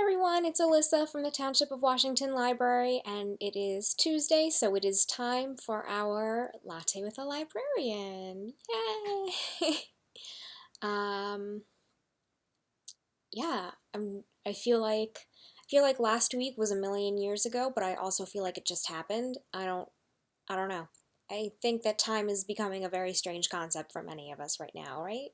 everyone, it's Alyssa from the Township of Washington Library, and it is Tuesday, so it is time for our Latte with a Librarian. Yay! um, yeah, I feel like last week was a million years ago, but I also feel like it just happened. I don't know. I think that time is becoming a very strange concept for many of us right now, right?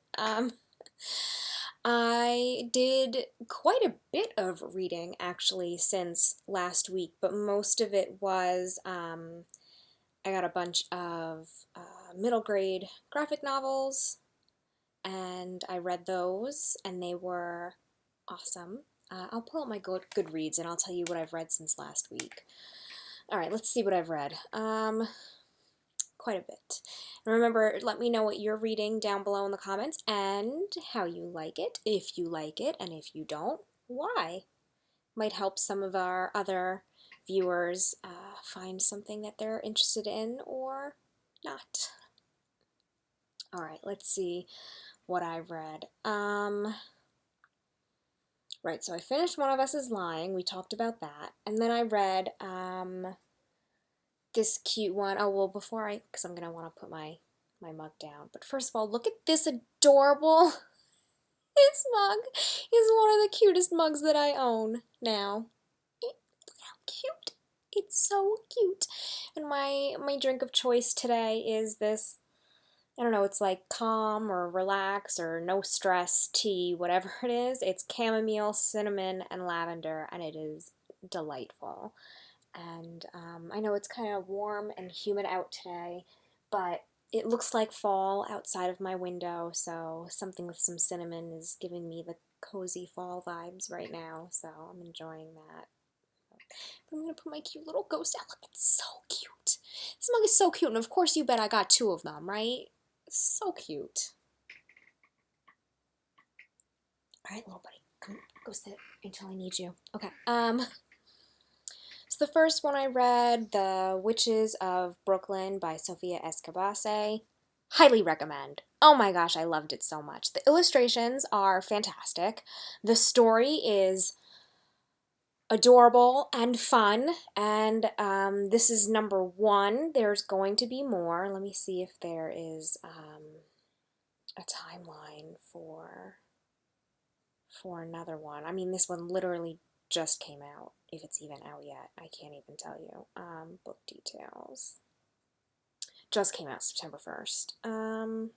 I did quite a bit of reading actually since last week, but most of it was I got a bunch of middle grade graphic novels and I read those and they were awesome. I'll pull up my Goodreads and I'll tell you what I've read since last week. All right, let's see what I've read. Quite a bit. And remember, let me know what you're reading down below in the comments and how you like it, if you like it, and if you don't, why. Might help some of our other viewers find something that they're interested in or not. All right, let's see what I've read. Right, so I finished One of Us is Lying. We talked about that. And then I read this cute one. Oh, well, because I'm going to want to put my mug down. But first of all, look at this adorable, this mug is one of the cutest mugs that I own now. Look how cute. It's so cute. And my drink of choice today is this, I don't know, it's like calm or relax or no stress tea, whatever it is. It's chamomile, cinnamon, and lavender, and it is delightful. And I know it's kind of warm and humid out today, but it looks like fall outside of my window, so something with some cinnamon is giving me the cozy fall vibes right now, so I'm enjoying that. But I'm going to put my cute little ghost out. Look, it's so cute. This mug is so cute, and of course you bet I got two of them, right? So cute. All right, little buddy, come go sit until I need you. Okay, so the first one I read, The Witches of Brooklyn by Sofia Escabase. Highly recommend. Oh my gosh, I loved it so much. The illustrations are fantastic. The story is adorable and fun, and this is number one. There's going to be more. Let me see if there is a timeline for another one. I mean, this one literally just came out, if it's even out yet. I can't even tell you. Book details. Just came out September 1st. There's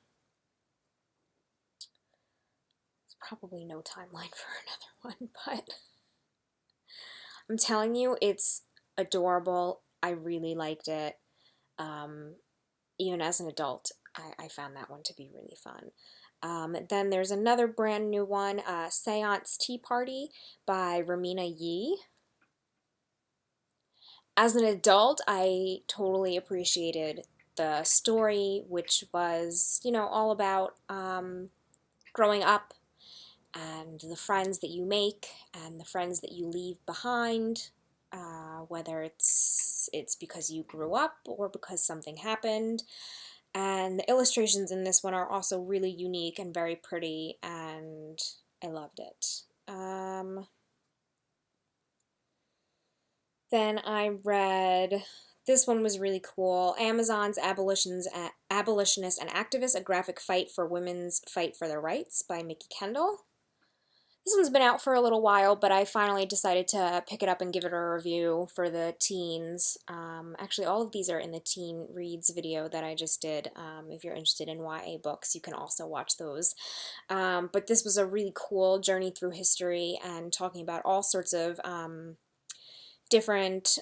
probably no timeline for another one, but I'm telling you, it's adorable. I really liked it. Even as an adult, I found that one to be really fun. Then there's another brand new one, Seance Tea Party by Ramina Yee. As an adult, I totally appreciated the story, which was, all about growing up and the friends that you make and the friends that you leave behind, whether it's because you grew up or because something happened. And the illustrations in this one are also really unique and very pretty, and I loved it. Then I read, this one was really cool, Amazon's Abolitionist and Activist, A Graphic Fight for Women's Fight for Their Rights by Mickey Kendall. This one's been out for a little while, but I finally decided to pick it up and give it a review for the teens. Actually, all of these are in the Teen Reads video that I just did. If you're interested in YA books, you can also watch those. But this was a really cool journey through history and talking about all sorts of different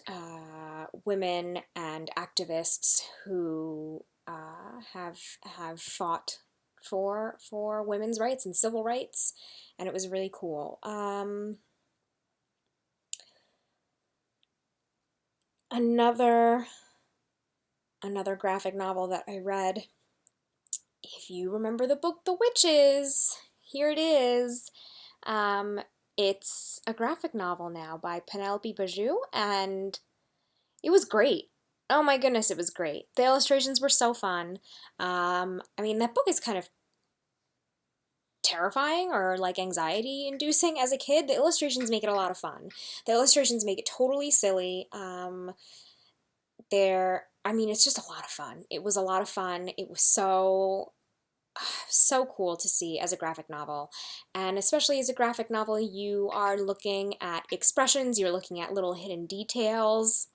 women and activists who have fought for women's rights and civil rights, and it was really cool. Another graphic novel that I read, if you remember the book The Witches, here it is. It's a graphic novel now by Penelope Bajou, and it was great. Oh my goodness, it was great. The illustrations were so fun. I mean, that book is kind of terrifying or like anxiety inducing as a kid, the illustrations make it a lot of fun. The illustrations make it totally silly. I mean, it's just a lot of fun. It was a lot of fun. It was so cool to see as a graphic novel. And especially as a graphic novel, you are looking at expressions, you're looking at little hidden details,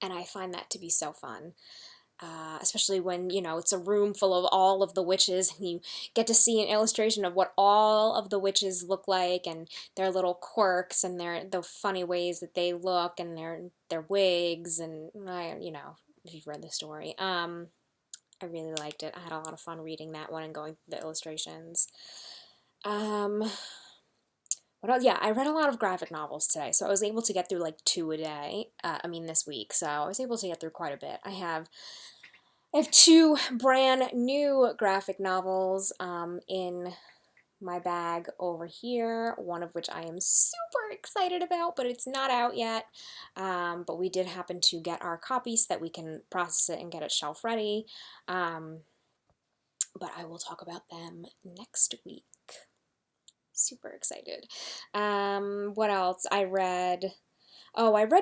and I find that to be so fun. Especially when, you know, it's a room full of all of the witches and you get to see an illustration of what all of the witches look like and their little quirks and the funny ways that they look and their wigs and, you know, if you've read the story. I really liked it. I had a lot of fun reading that one and going through the illustrations. What else? Yeah, I read a lot of graphic novels today, so I was able to get through like 2 a day. This week, so I was able to get through quite a bit. I have 2 brand new graphic novels in my bag over here, one of which I am super excited about, but it's not out yet. But we did happen to get our copy so that we can process it and get it shelf ready. But I will talk about them next week. Super excited. What else? I read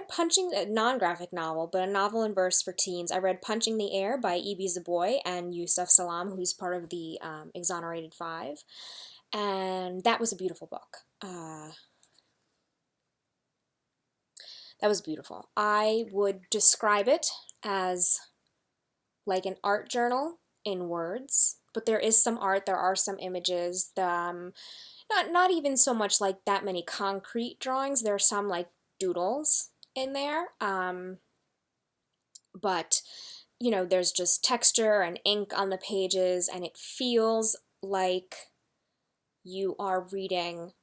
Punching, a non-graphic novel, but a novel in verse for teens. I read Punching the Air by E.B. Zaboy and Yusuf Salam, who's part of the Exonerated Five. And that was a beautiful book. That was beautiful. I would describe it as like an art journal in words, but there is some art, there are some images, not even so much like that many concrete drawings. There are some like doodles in there, but you know, there's just texture and ink on the pages, and it feels like you are reading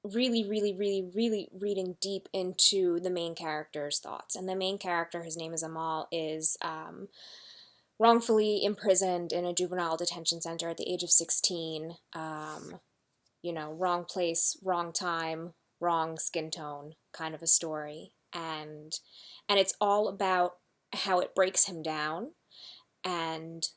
really reading deep into the main character's thoughts. And the main character, his name is Amal, is wrongfully imprisoned in a juvenile detention center at the age of 16. You know, wrong place, wrong time, wrong skin tone kind of a story. And it's all about how it breaks him down and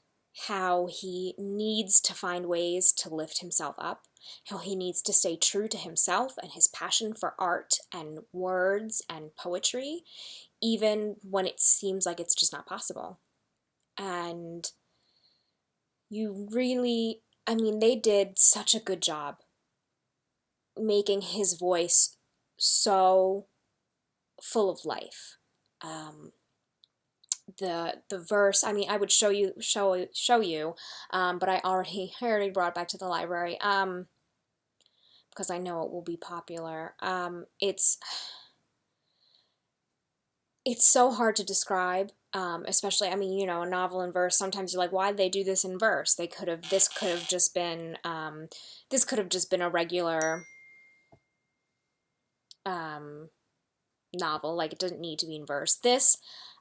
how he needs to find ways to lift himself up, how he needs to stay true to himself and his passion for art and words and poetry, even when it seems like it's just not possible. And you really, I mean, they did such a good job making his voice so full of life. The verse, I mean, I would show you, but I already brought it back to the library, because I know it will be popular. It's so hard to describe, especially, I mean, you know, a novel in verse, sometimes you're like, why did they do this in verse? This could have just been a regular, novel, like it doesn't need to be in verse.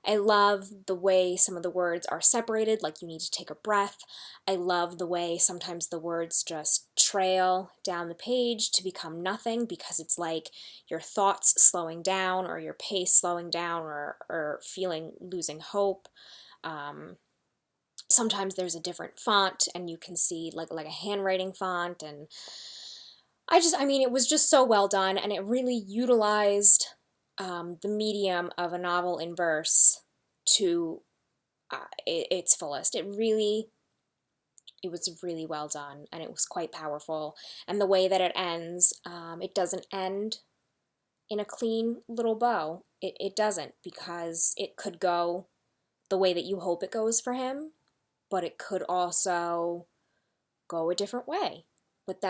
I love the way some of the words are separated, like you need to take a breath. I love the way sometimes the words just trail down the page to become nothing, because it's like your thoughts slowing down or your pace slowing down or losing hope. Sometimes there's a different font and you can see like a handwriting font, and I mean, it was just so well done, and it really utilized the medium of a novel in verse to its fullest. It was really well done, and it was quite powerful. And the way that it ends, it doesn't end in a clean little bow. It doesn't, because it could go the way that you hope it goes for him, but it could also go a different way. But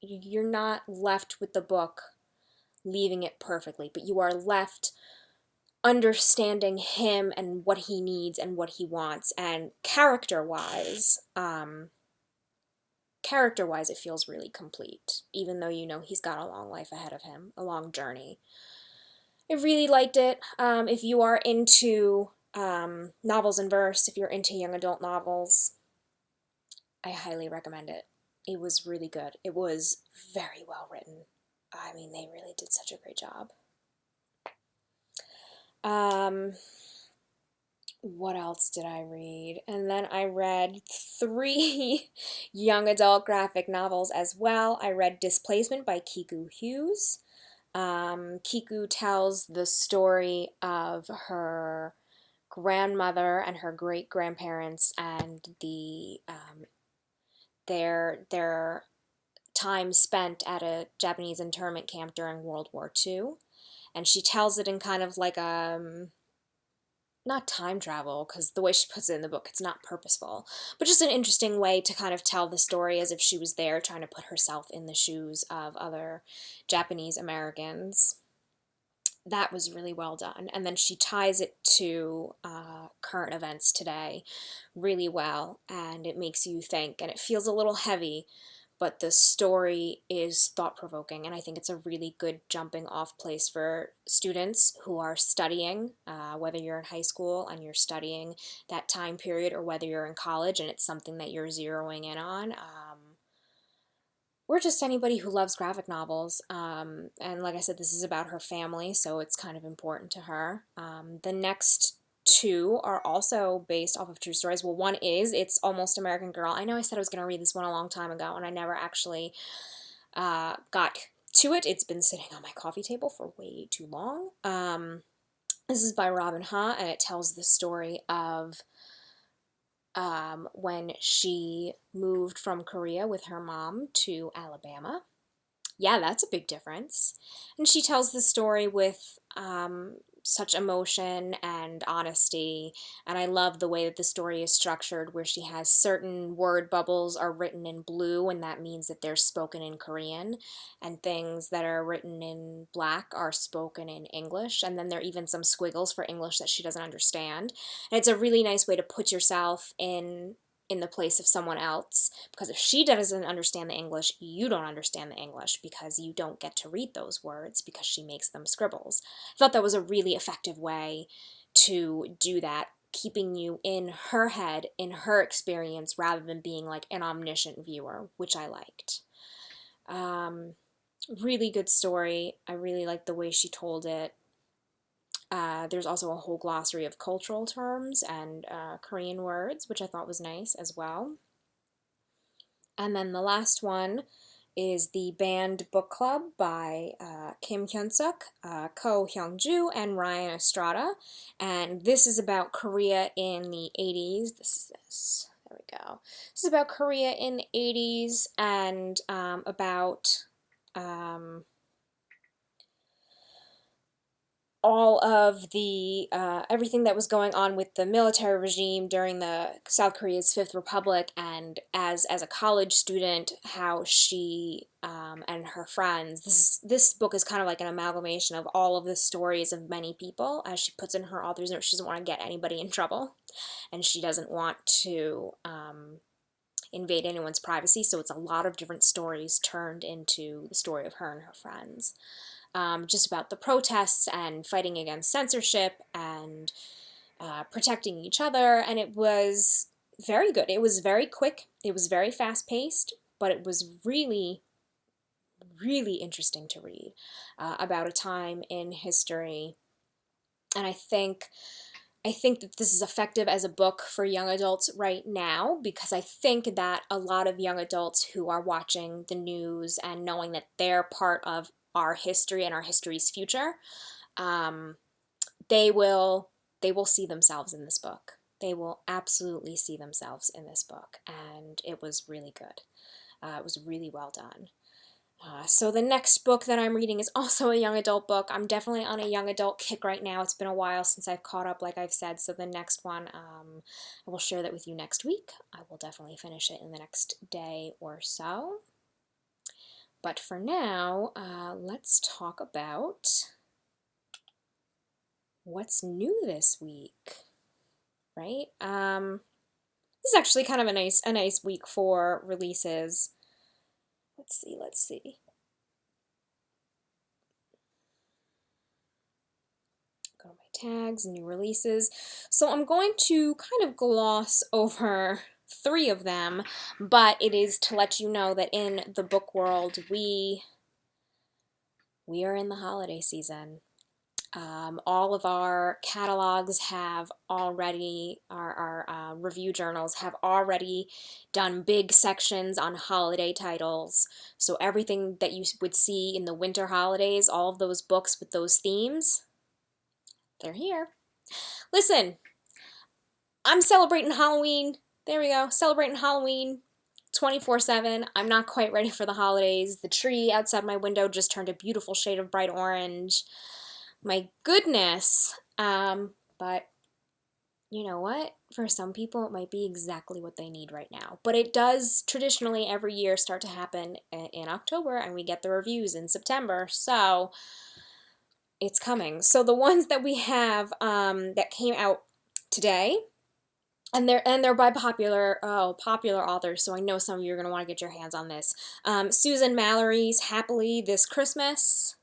you're not left with the book leaving it perfectly, but you are left understanding him and what he needs and what he wants. And character-wise, it feels really complete, even though you know he's got a long life ahead of him, a long journey. I really liked it. If you are into novels in verse, if you're into young adult novels, I highly recommend it. It was really good. It was very well written. I mean, they really did such a great job. what else did I read? And then I read three young adult graphic novels as well. I read Displacement by Kiku Hughes. Kiku tells the story of her grandmother and her great grandparents and their time spent at a Japanese internment camp during World War II. And she tells it in kind of like not time travel, because the way she puts it in the book, it's not purposeful, but just an interesting way to kind of tell the story as if she was there trying to put herself in the shoes of other Japanese Americans. That was really well done. And then she ties it to current events today really well, and it makes you think, and it feels a little heavy, but the story is thought-provoking, and I think it's a really good jumping off place for students who are studying, whether you're in high school and you're studying that time period, or whether you're in college and it's something that you're zeroing in on. Or just anybody who loves graphic novels. And like I said, this is about her family, so it's kind of important to her. The next two are also based off of true stories. Well, one is It's Almost American Girl. I know I said I was going to read this one a long time ago, and I never actually got to it. It's been sitting on my coffee table for way too long. This is by Robin Ha, and it tells the story of when she moved from Korea with her mom to Alabama. Yeah, that's a big difference. And she tells the story with such emotion and honesty. And I love the way that the story is structured, where she has certain word bubbles are written in blue, and that means that they're spoken in Korean, and things that are written in black are spoken in English. And then there are even some squiggles for English that she doesn't understand. And it's a really nice way to put yourself in the place of someone else, because if she doesn't understand the English, you don't understand the English, because you don't get to read those words because she makes them scribbles. I thought that was a really effective way to do that, keeping you in her head, in her experience, rather than being like an omniscient viewer, which I liked. Really good story. I really liked the way she told it. There's also a whole glossary of cultural terms and Korean words, which I thought was nice as well. And then the last one is The Banned Book Club by Kim Hyun-suk, Ko Hyung-ju, and Ryan Estrada. And this is about Korea in the 80s. There we go. This is about Korea in the 80s, and about all of the everything that was going on with the military regime during the South Korea's Fifth Republic, and as a college student, how she and her friends. This book is kind of like an amalgamation of all of the stories of many people, as she puts in her author's note. She doesn't want to get anybody in trouble, and she doesn't want to invade anyone's privacy. So it's a lot of different stories turned into the story of her and her friends. Just about the protests and fighting against censorship and protecting each other. And it was very good. It was very quick. It was very fast-paced, but it was really, really interesting to read about a time in history. And I think that this is effective as a book for young adults right now, because I think that a lot of young adults who are watching the news and knowing that they're part of our history and our history's future, they will see themselves in this book. They will absolutely see themselves in this book, and it was really good. It was really well done. So the next book that I'm reading is also a young adult book. I'm definitely on a young adult kick right now. It's been a while since I've caught up, like I've said, so the next one, I will share that with you next week. I will definitely finish it in the next day or so. But for now, let's talk about what's new this week, right? This is actually kind of a nice week for releases. Let's see. Go to my tags, new releases. So I'm going to kind of gloss over 3 of them, but it is to let you know that in the book world, we are in the holiday season. All of our catalogs have already, our review journals have already done big sections on holiday titles. So everything that you would see in the winter holidays, all of those books with those themes, they're here. Listen, I'm celebrating Halloween. There we go, celebrating Halloween 24/7. I'm not quite ready for the holidays. The tree outside my window just turned a beautiful shade of bright orange. My goodness. But you know what? For some people, it might be exactly what they need right now. But it does traditionally every year start to happen in October, and we get the reviews in September. So it's coming. So the ones that we have that came out today, and they're by popular authors. So I know some of you are going to want to get your hands on this. Susan Mallory's Happily This Christmas.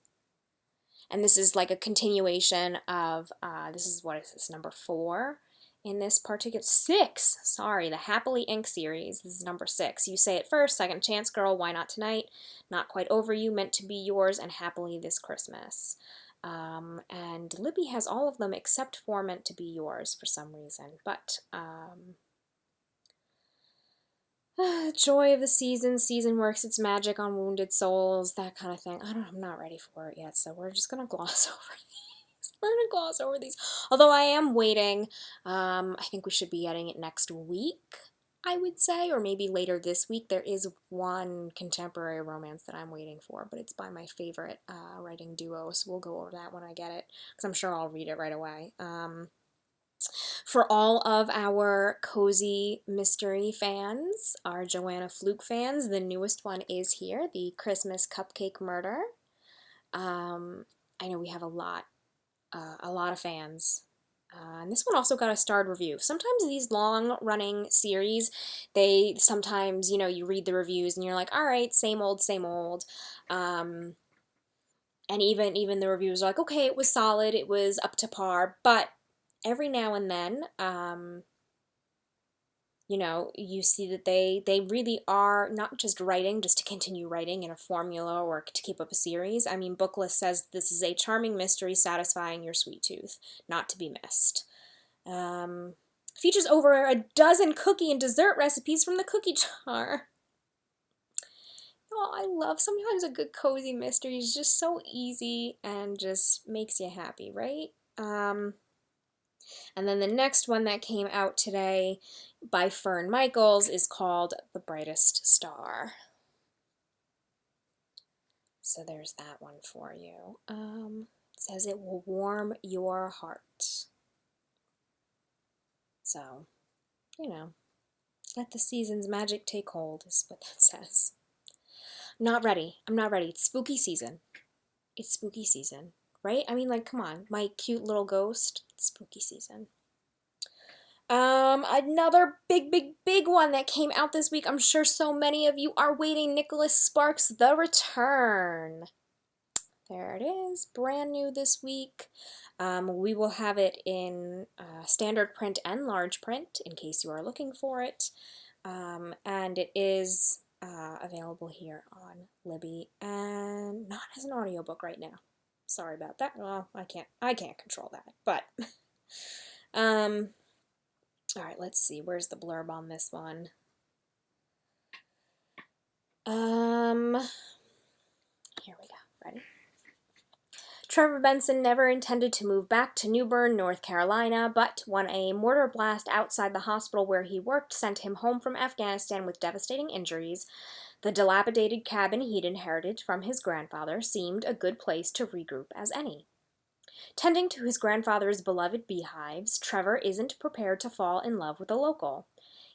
And this is like a continuation of, this is, what is this, number 4 in this particular, 6, sorry, the Happily Inc. series. This is number 6. You Say It First, Second Chance Girl, Why Not Tonight, Not Quite Over You, Meant to Be Yours, and Happily This Christmas. And Libby has all of them except for Meant to Be Yours for some reason. But, joy of the season works its magic on wounded souls, that kind of thing. I'm not ready for it yet, so we're just gonna gloss over these. We're gonna gloss over these. Although I am waiting, I think we should be getting it next week, I would say, or maybe later this week. There is one contemporary romance that I'm waiting for, but it's by my favorite writing duo, so we'll go over that when I get it, because I'm sure I'll read it right away. For all of our cozy mystery fans, our Joanna Fluke fans, the newest one is here, the Christmas Cupcake Murder. I know we have a lot of fans. And this one also got a starred review. Sometimes these long-running series, they sometimes, you read the reviews and you're like, all right, same old, same old. And even the reviews are like, okay, it was solid, it was up to par, but every now and then, you see that they really are not just writing just to continue writing in a formula or to keep up a series. I mean, Booklist says this is a charming mystery satisfying your sweet tooth, not to be missed. Features over a dozen cookie and dessert recipes from the cookie jar. Oh, I love sometimes a good cozy mystery is just so easy and just makes you happy, right? And then the next one that came out today by Fern Michaels is called The Brightest Star. So there's that one for you. It says it will warm your heart. So, let the season's magic take hold is what that says. I'm not ready. It's spooky season. It's spooky season. Right? I mean, like, come on. My cute little ghost. It's spooky season. Another big one that came out this week. I'm sure so many of you are waiting. Nicholas Sparks' The Return. There it is. Brand new this week. We will have it in standard print and large print in case you are looking for it. And it is available here on Libby and not as an audiobook right now. Sorry about that. Well, I can't control that. But all right, let's see. Where's the blurb on this one? Here we go. Ready? Trevor Benson never intended to move back to New Bern, North Carolina, but when a mortar blast outside the hospital where he worked sent him home from Afghanistan with devastating injuries, the dilapidated cabin he'd inherited from his grandfather seemed a good place to regroup as any. Tending to his grandfather's beloved beehives, Trevor isn't prepared to fall in love with a local.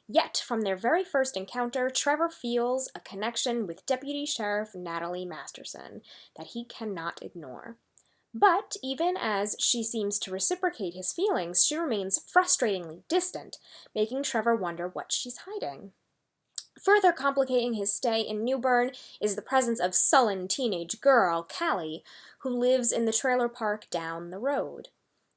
Yet, from their very first encounter, Trevor feels a connection with Deputy Sheriff Natalie Masterson that he cannot ignore. But even as she seems to reciprocate his feelings, she remains frustratingly distant, making Trevor wonder what she's hiding. Further complicating his stay in New Bern is the presence of sullen teenage girl, Callie, who lives in the trailer park down the road.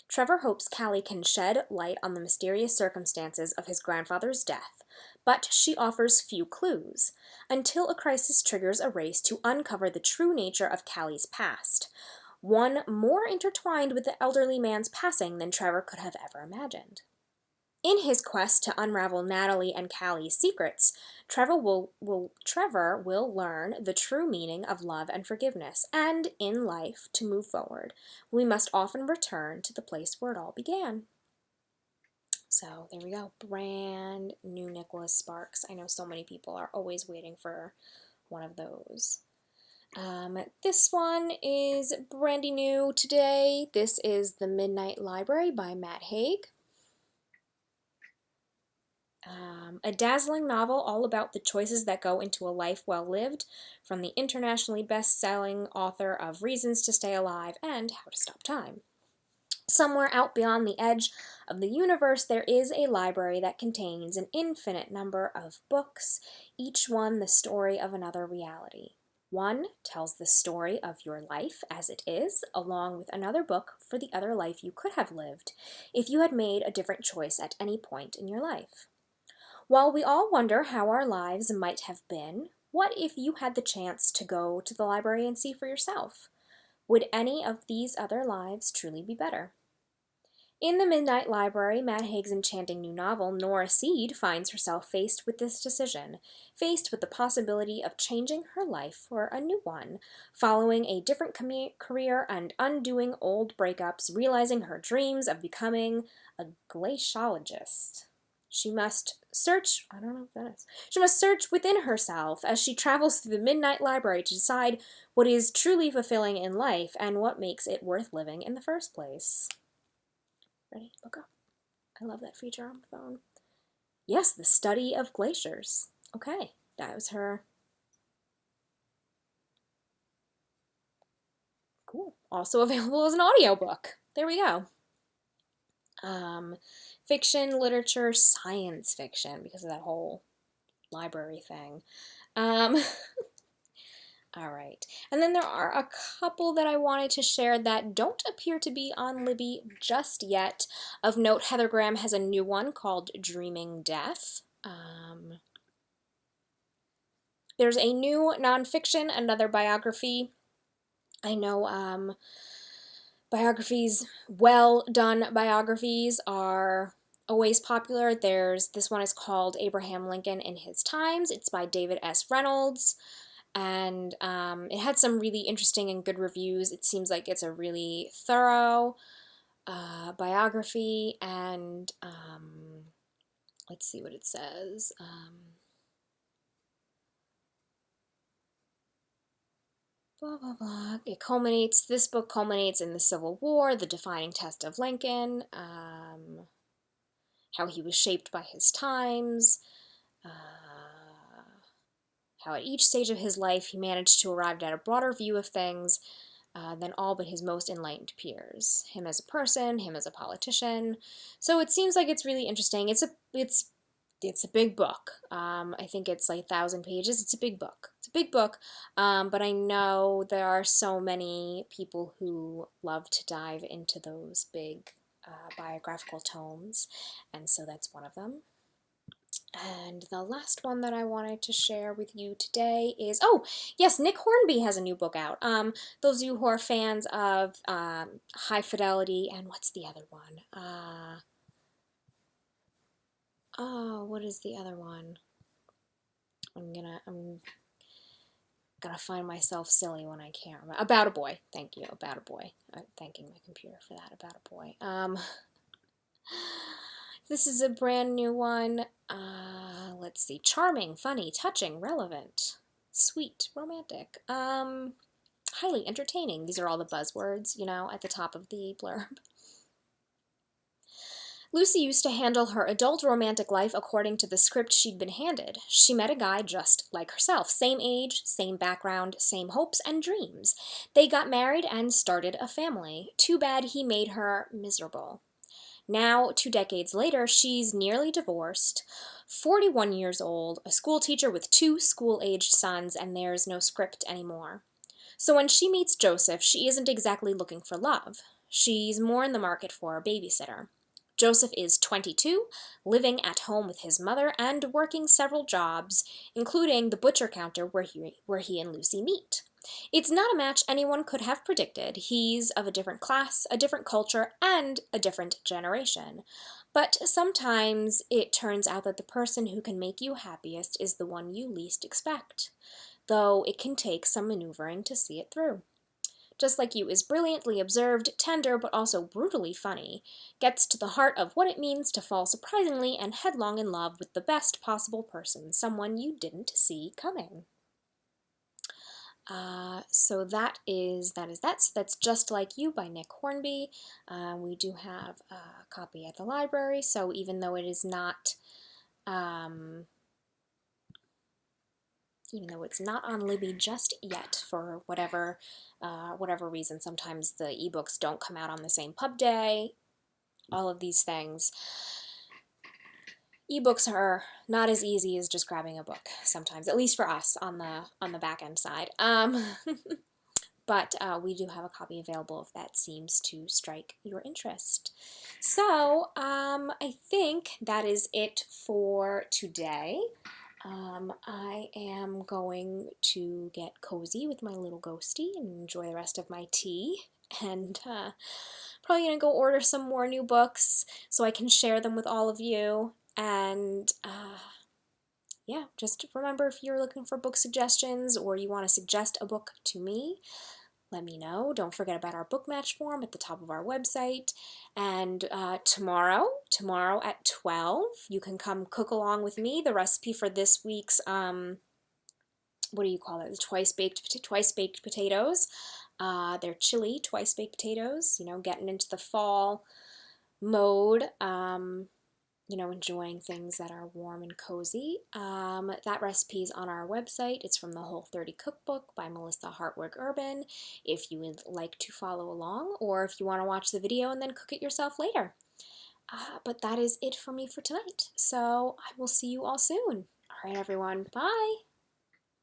Trevor hopes Callie can shed light on the mysterious circumstances of his grandfather's death, but she offers few clues, until a crisis triggers a race to uncover the true nature of Callie's past. one more intertwined with the elderly man's passing than Trevor could have ever imagined. In his quest to unravel Natalie and Callie's secrets, Trevor will learn the true meaning of love and forgiveness, and in life, to move forward, we must often return to the place where it all began. So there we go, brand new Nicholas Sparks. I know so many people are always waiting for one of those. This one is brandy new today. This is The Midnight Library by Matt Haig. A dazzling novel all about the choices that go into a life well lived, from the internationally best-selling author of Reasons to Stay Alive and How to Stop Time. Somewhere out beyond the edge of the universe, there is a library that contains an infinite number of books, each one the story of another reality. One tells the story of your life as it is, along with another book for the other life you could have lived, if you had made a different choice at any point in your life. While we all wonder how our lives might have been, what if you had the chance to go to the library and see for yourself? Would any of these other lives truly be better? In The Midnight Library, Matt Haig's enchanting new novel, Nora Seed finds herself faced with this decision, faced with the possibility of changing her life for a new one, following a different career and undoing old breakups, realizing her dreams of becoming a glaciologist. She must search within herself as she travels through the Midnight Library to decide what is truly fulfilling in life and what makes it worth living in the first place. Ready? Look up. I love that feature on the phone. Yes, The Study of Glaciers. Okay, that was her. Cool. Also available as an audiobook. There we go. Fiction, literature, science fiction, because of that whole library thing. All right. And then there are a couple that I wanted to share that don't appear to be on Libby just yet. Of note, Heather Graham has a new one called Dreaming Death. There's a new nonfiction, another biography. I know biographies, well-done biographies are always popular. This one is called Abraham Lincoln in His Times. It's by David S. Reynolds, and it had some really interesting and good reviews. It seems like it's a really thorough biography, and let's see what it says. Blah, blah, blah. This book culminates in the Civil War, the defining test of Lincoln, how he was shaped by his times, how at each stage of his life he managed to arrive at a broader view of things than all but his most enlightened peers. Him as a person, him as a politician. So it seems like it's really interesting. It's a big book. I think it's like 1,000 pages. It's a big book. But I know there are so many people who love to dive into those big biographical tomes, and so that's one of them. And the last one that I wanted to share with you today is, oh, yes, Nick Hornby has a new book out. Those of you who are fans of High Fidelity, and what's the other one? What is the other one? I'm gonna find myself silly when I can't remember. About a Boy. Thank you. About a Boy. I'm thanking my computer for that. About a Boy. This is a brand new one. Let's see. Charming, funny, touching, relevant, sweet, romantic, highly entertaining. These are all the buzzwords, at the top of the blurb. Lucy used to handle her adult romantic life according to the script she'd been handed. She met a guy just like herself, same age, same background, same hopes and dreams. They got married and started a family. Too bad he made her miserable. Now, 2 decades later, she's nearly divorced, 41 years old, a school teacher with 2 school-aged sons, and there's no script anymore. So when she meets Joseph, she isn't exactly looking for love. She's more in the market for a babysitter. Joseph is 22, living at home with his mother and working several jobs, including the butcher counter where he and Lucy meet. It's not a match anyone could have predicted. He's of a different class, a different culture, and a different generation. But sometimes it turns out that the person who can make you happiest is the one you least expect, though it can take some maneuvering to see it through. Just Like You is brilliantly observed, tender, but also brutally funny, gets to the heart of what it means to fall surprisingly and headlong in love with the best possible person, someone you didn't see coming. So that's Just Like You by Nick Hornby. We do have a copy at the library, so even though it is not, even though it's not on Libby just yet for whatever reason, sometimes the ebooks don't come out on the same pub day. All of these things. Ebooks are not as easy as just grabbing a book sometimes, at least for us on the back end side. But we do have a copy available if that seems to strike your interest. So I think that is it for today. I am going to get cozy with my little ghosty and enjoy the rest of my tea, and probably going to go order some more new books so I can share them with all of you. And yeah, just remember, if you're looking for book suggestions or you want to suggest a book to me, let me know. Don't forget about our book match form at the top of our website. And tomorrow at 12, you can come cook along with me. The recipe for this week's, what do you call it? The twice baked potatoes. They're chili twice baked potatoes. You know, getting into the fall mode. You know, enjoying things that are warm and cozy. That recipe is on our website. It's from the Whole30 Cookbook by Melissa Hartwig Urban, if you would like to follow along, or if you want to watch the video and then cook it yourself later. But that is it for me for tonight. So I will see you all soon. All right, everyone. Bye.